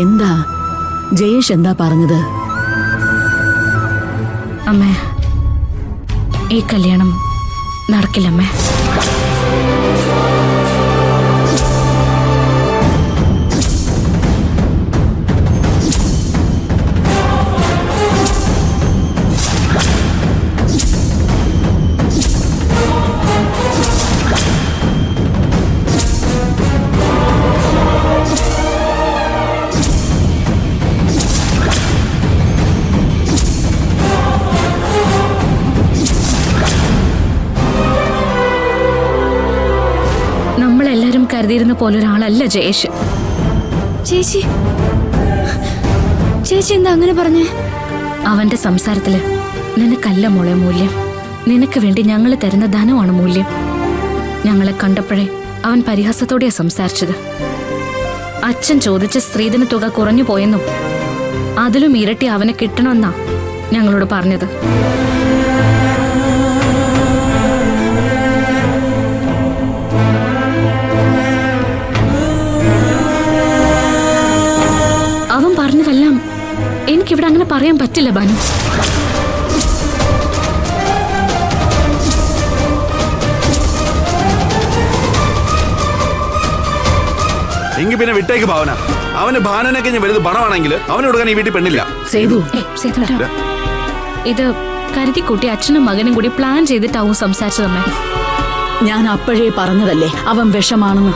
എന്താ ജയേഷ് എന്താ പറഞ്ഞത്? അമ്മേ, ഈ കല്യാണം നടക്കില്ലമ്മേ. നമ്മളെല്ലാരും കരുതിയിരുന്ന പോലൊരാളല്ല ജയേഷ്. ചേച്ചി ചേച്ചി എന്താ അങ്ങനെ പറഞ്ഞേ? അവന്റെ സംസാരത്തില് നിനക്കല്ല മോളെ മൂല്യം, നിനക്ക് വേണ്ടി ഞങ്ങൾ തരുന്ന ധനമാണ് മൂല്യം. ഞങ്ങളെ കണ്ടപ്പോഴേ അവൻ പരിഹാസത്തോടെയാ സംസാരിച്ചത്. അച്ഛൻ ചോദിച്ച സ്ത്രീധന തുക കുറഞ്ഞു പോയെന്നും അതിലും ഇരട്ടി അവനെ കിട്ടണമെന്നാ ഞങ്ങളോട് പറഞ്ഞത്. അവൻ പറഞ്ഞതെല്ലാം എനിക്കിവിടെ അങ്ങനെ പറയാൻ പറ്റില്ല ബാനു. എങ്കിൽ പിന്നെ വിട്ടേക്ക് ഭാവന. അവന് ഭാവനയൊക്കെ ഞാൻ വലുത് പണമാണെങ്കിൽ അവന് കൊടുക്കാൻ ഈ വീട്ടിൽ പെണ്ണില്ല. ഇത് കരുതിക്കൂട്ടി അച്ഛനും മകനും കൂടി പ്ലാൻ ചെയ്തിട്ടാവും സംസാരിച്ചതമ്മേ. ഞാൻ അപ്പോഴേ പറഞ്ഞതല്ലേ അവൻ വിഷമാണെന്ന്.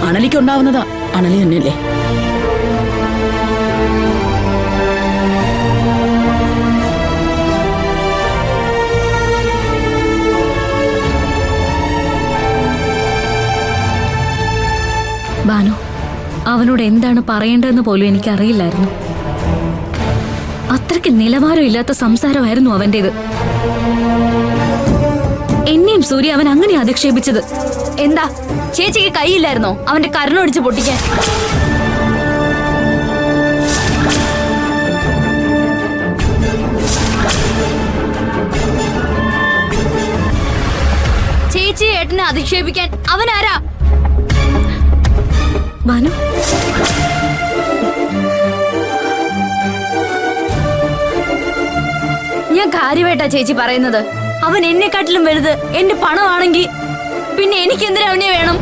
അണലിക്കുണ്ടാവുന്നതാ അണലി തന്നെയല്ലേ. ബാനു, അവനോട് എന്താണ് പറയേണ്ടതെന്ന് പോലും എനിക്കറിയില്ലായിരുന്നു. അത്രയ്ക്ക് നിലവാരമില്ലാത്ത സംസാരമായിരുന്നു അവന്റേത്. എന്നെയും സൂര്യ അവൻ അങ്ങനെ അധിക്ഷേപിച്ചത്. എന്താ ചേച്ചിക്ക് കൈയില്ലായിരുന്നോ അവന്റെ കരണൊടിച്ച് പൊട്ടിക്കാൻ? ചേച്ചി ഏട്ടനെ അധിക്ഷേപിക്കാൻ അവനാരാ? ബാനു, ഞാൻ കാര്യമായിട്ടാ ചേച്ചി പറയുന്നത്. അവൻ എന്നെക്കാട്ടിലും വലുത് എന്റെ പണമാണെങ്കിൽ പിന്നെ എനിക്കെന്തിനാ അവനെ വേണം?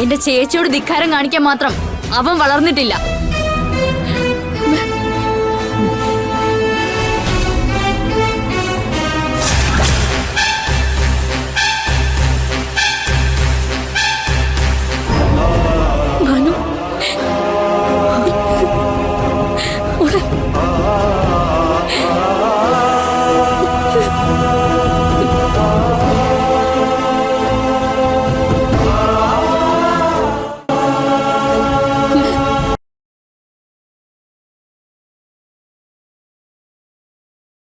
എന്റെ ചേച്ചിയോട് ധിക്കാരം കാണിക്കാൻ മാത്രം അവൻ വളർന്നിട്ടില്ല.